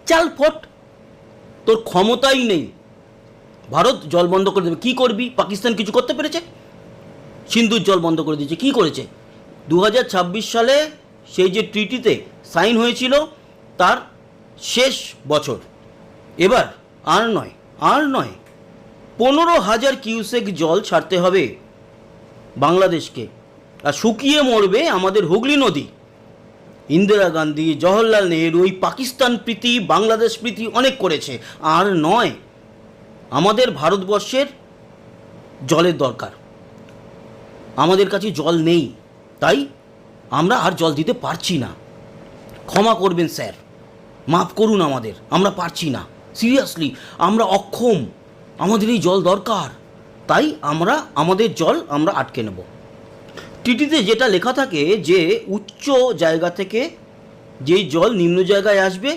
চাল ফট, তোর ক্ষমতাই নেই। ভারত জল বন্ধ করে দেবে, কী করবি? পাকিস্তান কিছু করতে পেরেছে? সিন্ধুর জল বন্ধ করে দিয়েছে, কী করেছে? 2026 সালে সেই যে ট্রিটিতে সাইন হয়েছিল তার শেষ বছর, এবার আর নয়, আর নয়, 15,000 কিউসেক জল ছাড়তে হবে বাংলাদেশকে, আর শুকিয়ে মরবে আমাদের হুগলি নদী। ইন্দিরা গান্ধী, জওহরলাল নেহরু ওই পাকিস্তান প্রীতি, বাংলাদেশ প্রীতি অনেক করেছে, আর নয়। আমাদের ভারতবর্ষের জলের দরকার, আমাদের কাছে জল নেই, তাই আমরা আর জল দিতে পারছি না। ক্ষমা করবেন স্যার, মাফ করুন আমাদের, আমরা পারছি না, সিরিয়াসলি আমরা অক্ষম, আমাদের এই জল দরকার, তাই আমরা আমাদের জল আমরা আটকে নেব। টিটিতে যেটা লেখা থাকে যে উচ্চ জায়গা থেকে যেই জল নিম্ন জায়গায় আসবে